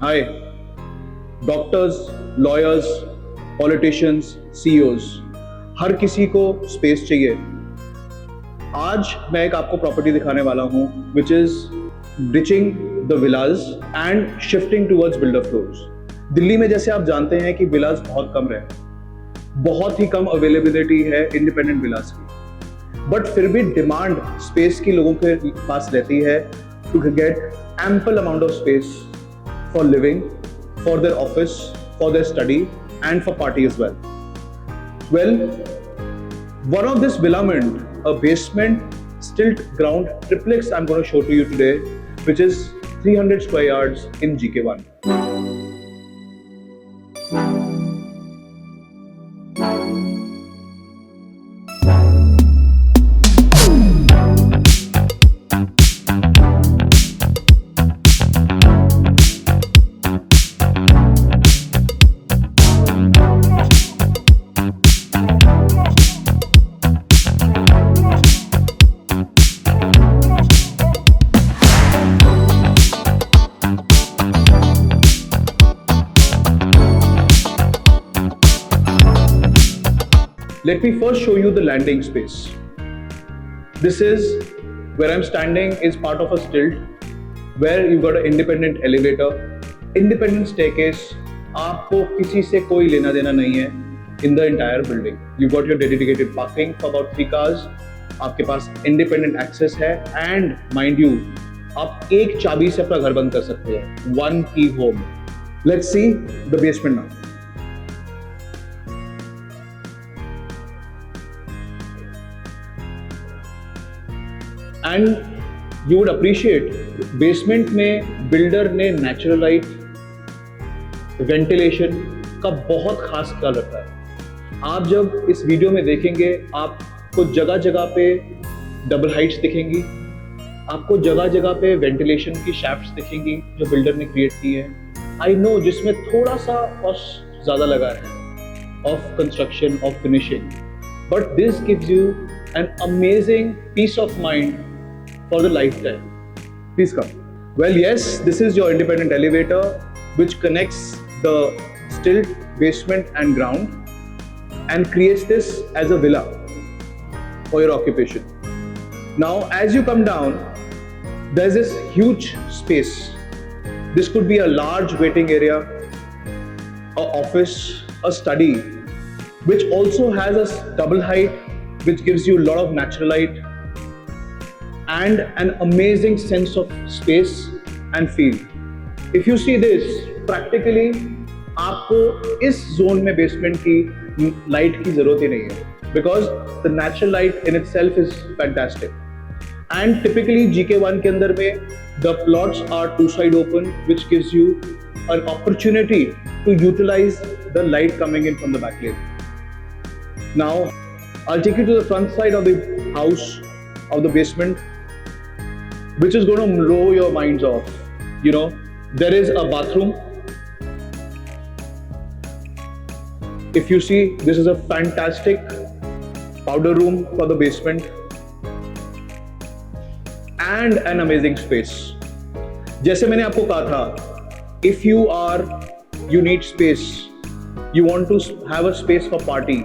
हाय, doctors, lawyers, politicians, CEOs, हर किसी को space चाहिए। आज मैं एक आपको प्रॉपर्टी दिखाने वाला हूं which is ditching the village and shifting towards builder floors. Delhi में जैसे आप जानते हैं कि विलाज बहुत कम रहे, बहुत ही कम अवेलेबिलिटी है इंडिपेंडेंट विलाज की, बट फिर भी डिमांड स्पेस की लोगों के पास रहती है to get ample amount of space for living, for their office, for their study, and for party as well. Well, one of this filament, a basement stilt ground triplex I'm going to show to you today, which is 300 square yards in GK1. Let me first show you the landing space. This is where I'm standing is part of a stilt where you've got an independent elevator, independent staircase. आपको किसी से कोई लेना देना नहीं है in the entire building. You've got your dedicated parking for about 3 cars. आपके पास independent access है and mind you, आप एक चाबी से अपना घर बंद कर सकते हैं. One key home. Let's see the basement now. And you would appreciate basement में बिल्डर ने नेचुरल लाइट, वेंटिलेशन का बहुत खास ख्याल रखा है। आप जब इस वीडियो में देखेंगे आपको जगह जगह पे डबल हाइट्स दिखेंगी, आपको जगह जगह पे वेंटिलेशन की शैफ्ट्स दिखेंगी जो बिल्डर ने क्रिएट की है। आई नो जिसमें थोड़ा सा कॉस्ट ज़्यादा लगा है of construction, of finishing, but this gives you an amazing peace of mind for the lifetime. Please come. Well, yes, this is your independent elevator which connects the stilt, basement and ground and creates this as a villa for your occupation. Now, as you come down, there's this huge space. This could be a large waiting area, a office, a study, which also has a double height which gives you a lot of natural light and an amazing sense of space and feel. If you see this, practically आपको इस zone में basement की light की जरूरत ही नहीं है because the natural light in itself is fantastic. And typically GK1 के अंदर में the plots are two side open which gives you an opportunity to utilize the light coming in from the back lane. Now I'll take you to the front side of the house of the basement, which is going to blow your minds off. You know, there is a bathroom. If you see, this is a fantastic powder room for the basement and an amazing space. जैसे मैंने आपको कहा था, if you need space, you want to have a space for party,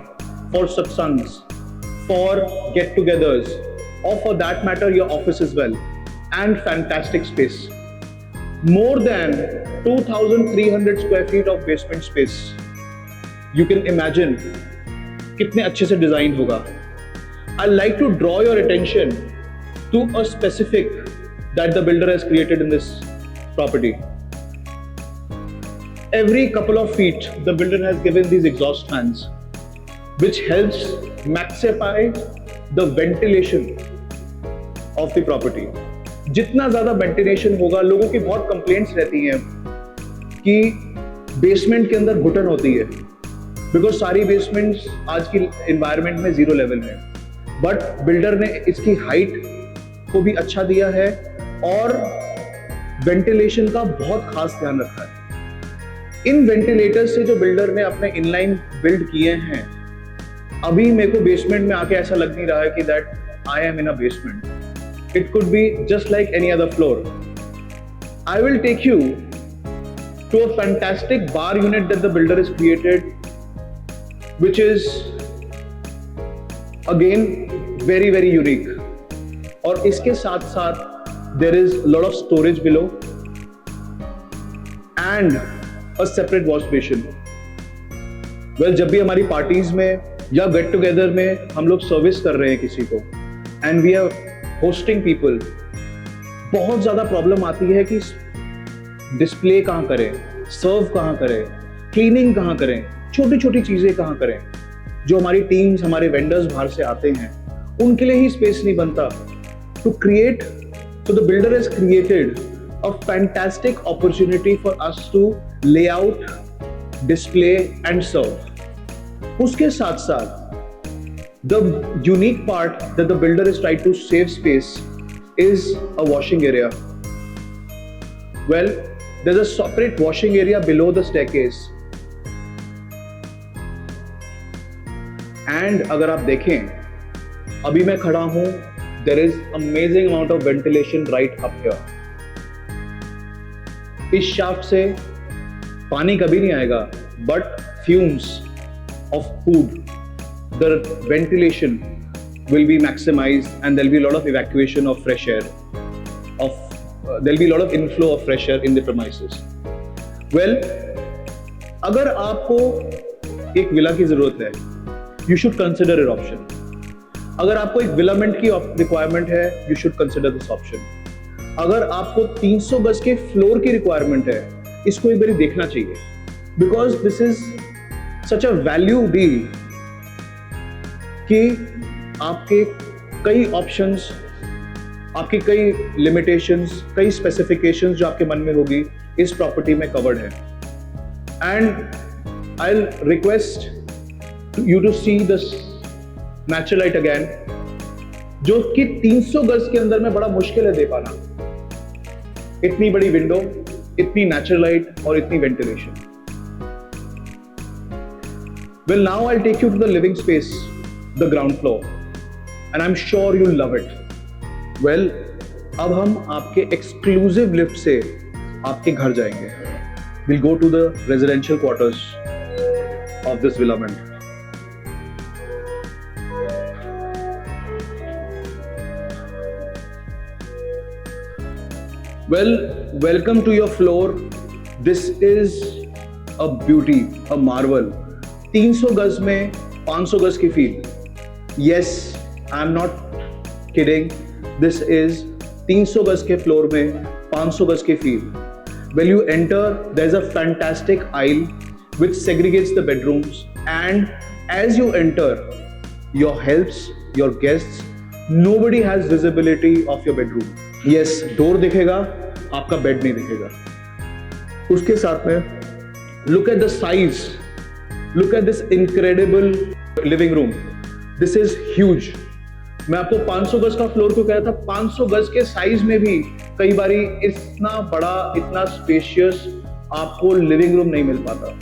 for satsangs, for get-togethers, or for that matter your office as well. And fantastic space. More than 2,300 square feet of basement space. You can imagine कितने अच्छे से design होगा. I'd like to draw your attention to a specific that the builder has created in this property. Every couple of feet, the builder has given these exhaust fans, which helps maximize the ventilation of the property. जितना ज़्यादा ventilation होगा, लोगों की बहुत complaints रहती हैं कि basement के अंदर घुटन होती है बिकॉज सारी बेसमेंट्स आज की एनवायरनमेंट में जीरो लेवल में, बट बिल्डर ने इसकी हाइट को भी अच्छा दिया है और वेंटिलेशन का बहुत खास ध्यान रखा है। इन वेंटिलेटर्स से जो बिल्डर ने अपने इनलाइन बिल्ड किए हैं, अभी मेरे को बेसमेंट में आके ऐसा लग नहीं रहा है कि that I am in a basement. It could be just like any other floor. I will take you to a fantastic bar unit that the builder has created, which is again very very unique. और इसके साथ साथ there is a lot of storage below and a separate wash basin. Well, जब भी हमारी parties में या get together में हम लोग सर्विस कर रहे हैं किसी को and we are hosting people, बहुत ज्यादा प्रॉब्लम आती है कि डिस्प्ले कहाँ करें, सर्व कहाँ करें, क्लीनिंग कहाँ करें, छोटी छोटी चीजें कहाँ करें. जो हमारी टीम्स, हमारे वेंडर्स बाहर से आते हैं, उनके लिए ही स्पेस नहीं बनता. To create, so the builder has created a fantastic opportunity for us to lay out, display and serve. उसके साथ साथ the unique part that the builder is trying to save space is a washing area. Well, there's a separate washing area below the staircase. And अगर आप देखें, अभी मैं खड़ा हूं, there is amazing amount of ventilation right up here. इस shaft से पानी कभी नहीं आएगा, but fumes of food, the ventilation will be maximized and there'll be a lot of evacuation of fresh air, there'll be a lot of inflow of fresh air in the premises. Well, अगर आपको एक villa की जरूरत है, you should consider an option. अगर आपको एक विलामेंट की रिक्वायरमेंट है, you should consider this option. अगर आपको 300 गज के फ्लोर की रिक्वायरमेंट है, इसको एक बार देखना चाहिए, because this is such a value deal कि आपके कई ऑप्शंस, आपकी कई लिमिटेशंस, कई स्पेसिफिकेशंस जो आपके मन में होगी इस प्रॉपर्टी में कवर्ड है. And I will request you to see this natural light again, जो कि 300 गज के अंदर में बड़ा मुश्किल है दे पाना. इतनी बड़ी विंडो, इतनी नेचुरल लाइट और इतनी ventilation. Well, now I take you to the living space, the ground floor, and I am sure you love it. Well, अब हम आपके एक्सक्लूसिव लिफ्ट से आपके घर जाएंगे. Will go to the residential quarters of this villament. Well, welcome to your floor. This is a beauty, a marvel. 300 गज में 500 गज की feel. Yes, I'm not kidding. This is 300 गज के फ्लोर में 500 गज की feel. When you enter, there's a fantastic aisle which segregates the bedrooms, and as you enter, your helps, your guests, nobody has visibility of your bedroom. Yes, door दिखेगा, आपका bed नहीं दिखेगा. उसके साथ में look at the size, look at this incredible living room. This is huge. मैं आपको 500 गज का फ्लोर क्यों कह रहा था? 500 गज के साइज में भी कई बारी इतना बड़ा, इतना स्पेशियस आपको लिविंग रूम नहीं मिल पाता.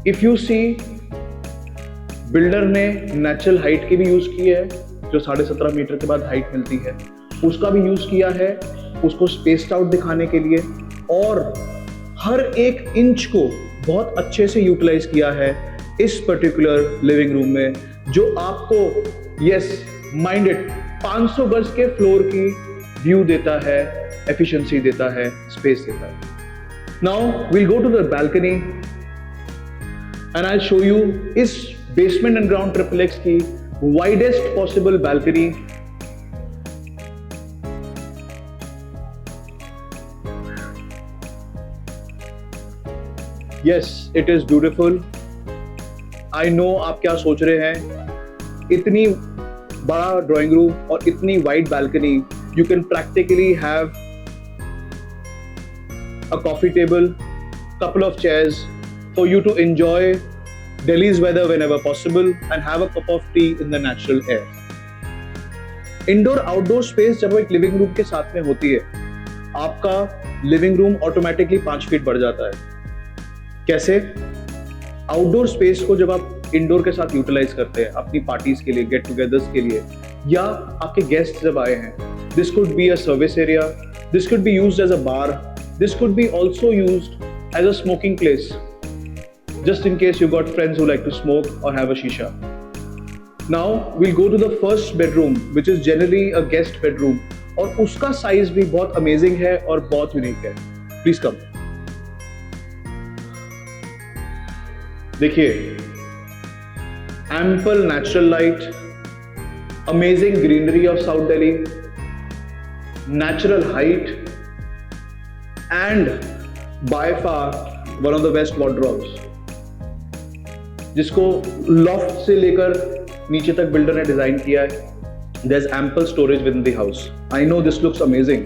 इफ यू सी, बिल्डर ने नेचुरल हाइट की भी यूज की है, जो 17.5 मीटर के बाद हाइट मिलती है, उसका भी यूज किया है, उसको स्पेस्ड आउट दिखाने के लिए, और हर एक इंच को बहुत अच्छे से यूटिलाइज किया है इस पर्टिकुलर लिविंग रूम में, जो आपको यस माइंड इट 500 गज के फ्लोर की व्यू देता है, एफिशिएंसी देता है, स्पेस देता है. Now we'll go to the balcony and I show you इस बेसमेंट एंड ग्राउंड ट्रिपलेक्स की widest possible balcony. Yes, it is beautiful. I know आप क्या सोच रहे हैं. इतनी बड़ा ड्राइंग रूम और इतनी wide balcony, you can practically have a coffee table, couple of chairs for you to enjoy Delhi's weather whenever possible and have a cup of tea in the natural air. Indoor outdoor space जब एक living room के साथ में होती है, आपका living room automatically 5 feet बढ़ जाता है. कैसे? आउटडोर स्पेस को जब आप इंडोर के साथ यूटिलाइज करते हैं अपनी पार्टीज के लिए, गेट टुगेदर्स के लिए, या आपके गेस्ट जब आए हैं, this could be a service area, this could be used as a bar, this could be also used as a smoking place, just in case you got friends who like to smoke or have a shisha. Now we'll go to the first bedroom, which is generally a guest bedroom, और उसका size भी बहुत amazing है और बहुत unique है. Please come. देखिए, ample natural light, amazing greenery of South Delhi, natural height, and by far one of the best wardrobes, जिसको लॉफ्ट से लेकर नीचे तक बिल्डर ने डिजाइन किया है. There's ample storage within the house. I know this looks amazing,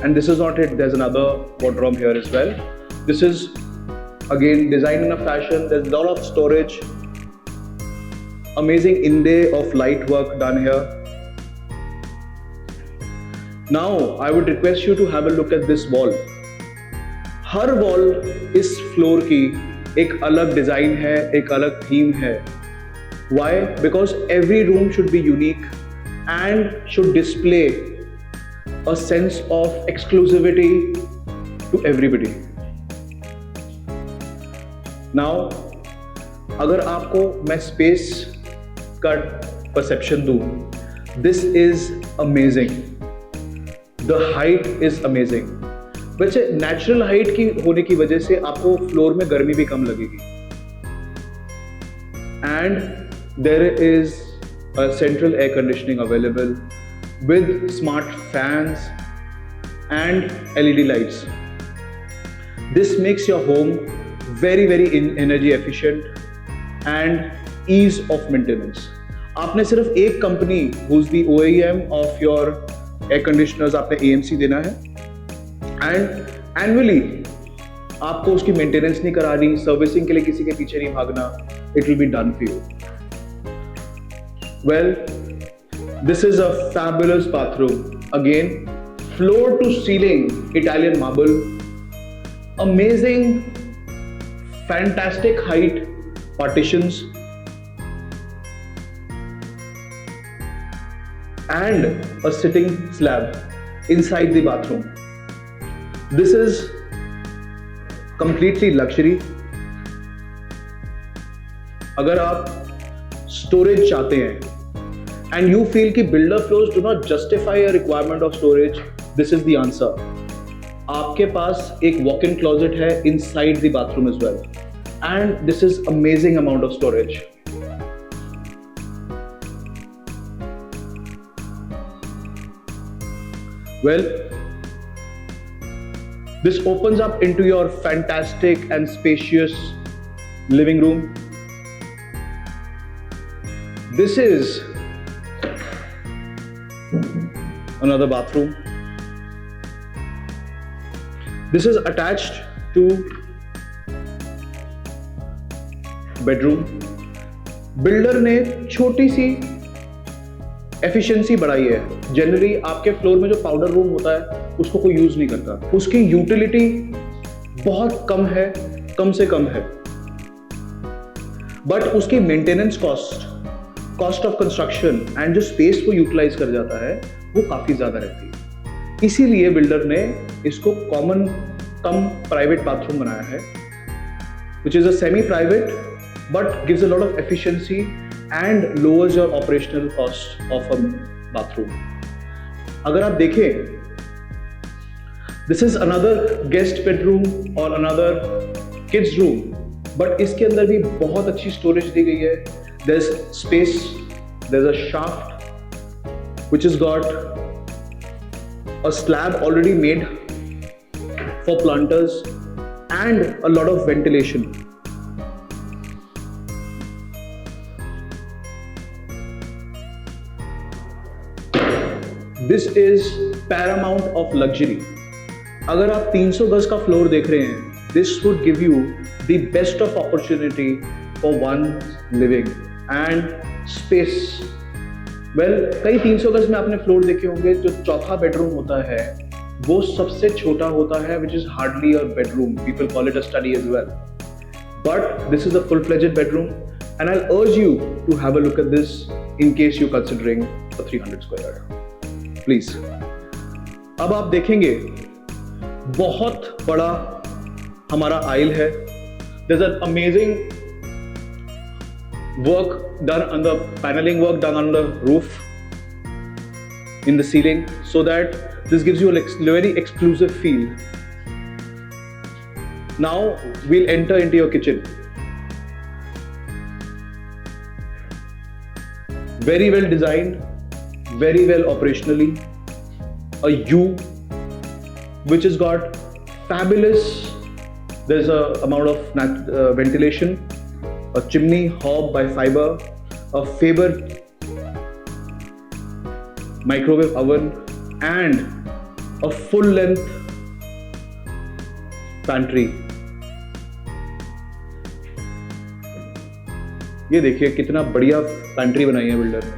and this is not it. There's another wardrobe here as well. This is again designed in a fashion. There's a lot of storage. Amazing inlay of light work done here. Now I would request you to have a look at this wall. Her wall इस floor की एक अलग design है, एक अलग theme है. Why? Because every room should be unique and should display a sense of exclusivity to everybody. Now, अगर आपको मैं स्पेस का परसेप्शन दूं, this is amazing. The height is amazing. वैसे नेचुरल हाइट की होने की वजह से आपको फ्लोर में गर्मी भी कम लगेगी. And there is a central air conditioning available with smart fans and LED lights. This makes your home very energy efficient and ease of maintenance. आपने सिर्फ एक company who's the OEM of your air conditioners आपने AMC देना है, and annually आपको उसकी maintenance नहीं करानी, सर्विसिंग के लिए किसी के पीछे नहीं भागना. It will be done for you. Well, this is a fabulous bathroom. Again, floor to ceiling Italian marble. Amazing, fantastic height partitions. And a sitting slab inside the bathroom. This is completely luxury. अगर आप storage चाहते हैं and you feel कि builder floors do not justify a requirement of storage, this is the answer. आपके पास एक walk-in closet है inside the bathroom as well, and this is amazing amount of storage. Well, this opens up into your fantastic and spacious living room. This is another bathroom. This is attached to bedroom. Builder ने छोटी सी efficiency बढ़ाई है. Generally आपके floor में जो powder room होता है उसको कोई यूज नहीं करता. उसकी यूटिलिटी बहुत कम है, कम से कम है, बट उसकी maintenance cost of construction and जो स्पेस को यूटिलाइज कर जाता है वो काफी ज्यादा रहती है. इसीलिए बिल्डर ने इसको कॉमन कम प्राइवेट बाथरूम बनाया है, which is a semi-private but gives a lot of efficiency and lowers your operational cost of a bathroom. अगर आप देखें, this is another guest bedroom or another kids room, but इसके अंदर भी बहुत अच्छी स्टोरेज दी गई है. There's space, there's a shaft which has got a slab already made for planters and a lot of ventilation. This is paramount of luxury. अगर आप 300 गज का फ्लोर देख रहे हैं, this would give you the best of opportunity for one living and space. Well, कई 300 गज में आपने फ्लोर देखे होंगे. जो चौथा बेडरूम होता है वो सबसे छोटा होता है, which is hardly a bedroom. People call it a study as well. But this is a full-fledged bedroom, and I'll urge you to have a look at this in case you're considering a 300 square yard. Please. अब आप देखेंगे बहुत बड़ा हमारा aisle है. There's an amazing work done on the paneling work done on the roof in the ceiling, so that this gives you a very exclusive feel. Now we'll enter into your kitchen. Very well designed, very well operationally. A U which has got fabulous, there's a amount of ventilation, a chimney hob by Fiber, a Faber microwave oven, and a full length pantry. ये देखिए कितना बढ़िया pantry बनाई है builder ने.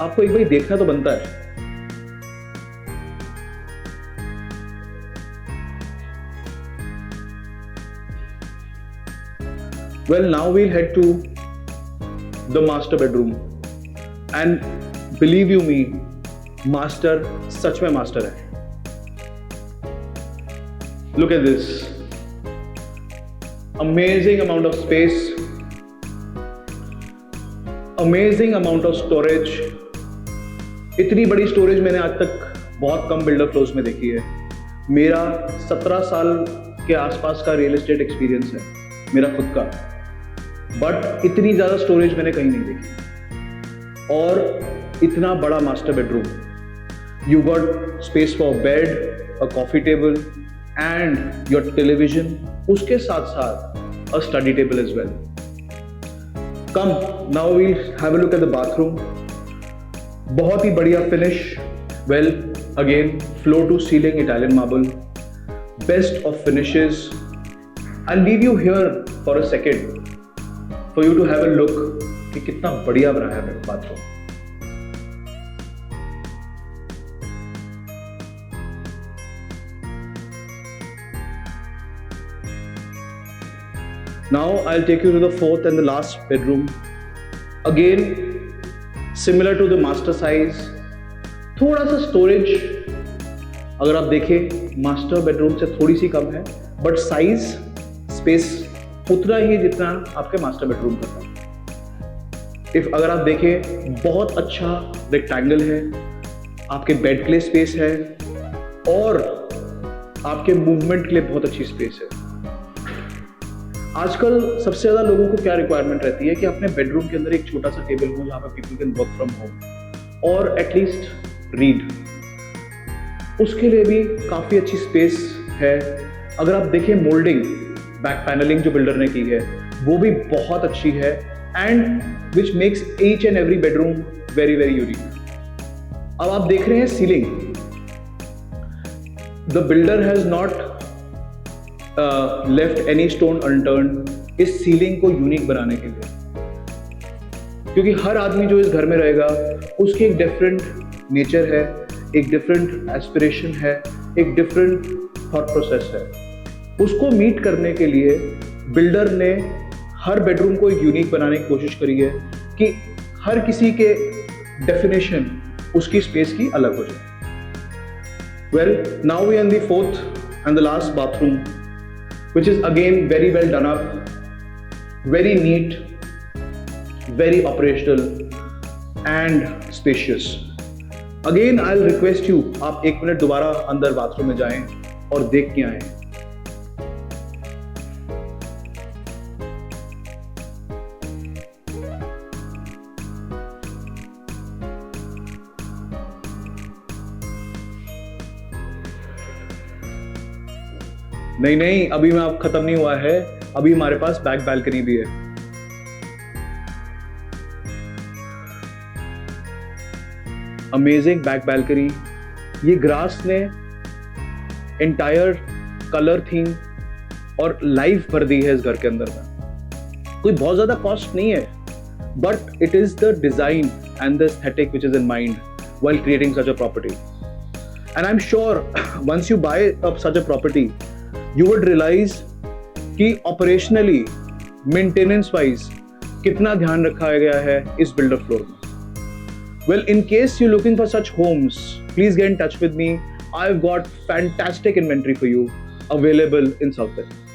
आपको एक बार देखना तो बनता है. Well, now we'll head to the master bedroom, and believe you me, master सच में master है. Look at this, amazing amount of space, amazing amount of storage. इतनी बड़ी स्टोरेज मैंने आज तक बहुत कम बिल्डर फ्लोर्स में देखी है. मेरा 17 साल के आसपास का रियल एस्टेट एक्सपीरियंस है मेरा खुद का, बट इतनी ज्यादा स्टोरेज मैंने कहीं नहीं देखी. और इतना बड़ा master bedroom. You got space for bed, a coffee table and your television. उसके साथ साथ a study table as well. Come now we'll have a look at the bathroom. बहुत ही बढ़िया finish. Well again floor to ceiling Italian marble, best of finishes. I leave you here for a second for you to have a look कि कितना बढ़िया बनाया है bathroom. Now I'll take you to the fourth and the last bedroom. Again, similar to the master size. थोड़ा सा storage अगर आप देखें मास्टर बेडरूम से थोड़ी सी कम है, बट साइज स्पेस उतना ही जितना आपके मास्टर बेडरूम का था. अगर आप देखें बहुत अच्छा रेक्टेंगल है, आपके बेड के लिए स्पेस है और आपके मूवमेंट के लिए बहुत अच्छी स्पेस है. आजकल सबसे ज्यादा लोगों को क्या रिक्वायरमेंट रहती है कि अपने बेडरूम के अंदर एक छोटा सा टेबल हो जहां पर people can work from home और एटलीस्ट रीड. उसके लिए भी काफी अच्छी स्पेस है. अगर आप देखें मोल्डिंग, बैक पैनलिंग जो बिल्डर ने की है वो भी बहुत अच्छी है, and which makes each and every bedroom very very unique. अब आप देख रहे हैं ceiling. The builder has not left any stone unturned इस सीलिंग को यूनिक बनाने के लिए, क्योंकि हर आदमी जो इस घर में रहेगा उसकी एक डिफरेंट नेचर है, एक डिफरेंट एस्पिरेशन है, एक डिफरेंट थॉट प्रोसेस है. उसको मीट करने के लिए बिल्डर ने हर बेडरूम को एक यूनिक बनाने की कोशिश करी है कि हर किसी के डेफिनेशन उसकी स्पेस की अलग हो जाए. Well now we are in the fourth and the last bathroom, which is again very well done up, very neat, very operational and spacious. Again I'll request you, आप 1 मिनट दोबारा अंदर bathroom में जाएं और देख के आएं. नहीं, अभी में आप खत्म नहीं हुआ है. अभी हमारे पास बैक बैल्कनी भी है. Amazing back balcony. ये ग्रास ने एंटायर कलर थीम और लाइफ भर दी है इस घर के अंदर में. कोई बहुत ज्यादा कॉस्ट नहीं है, but it is the design and the aesthetic which is in mind while creating such a property. And I am sure once you buy up such a property you would realize कि operationally, maintenance wise कितना ध्यान रखा गया है इस builder floor में. Well, in case you're looking for such homes, please get in touch with me. I've got fantastic inventory for you. available in South Delhi.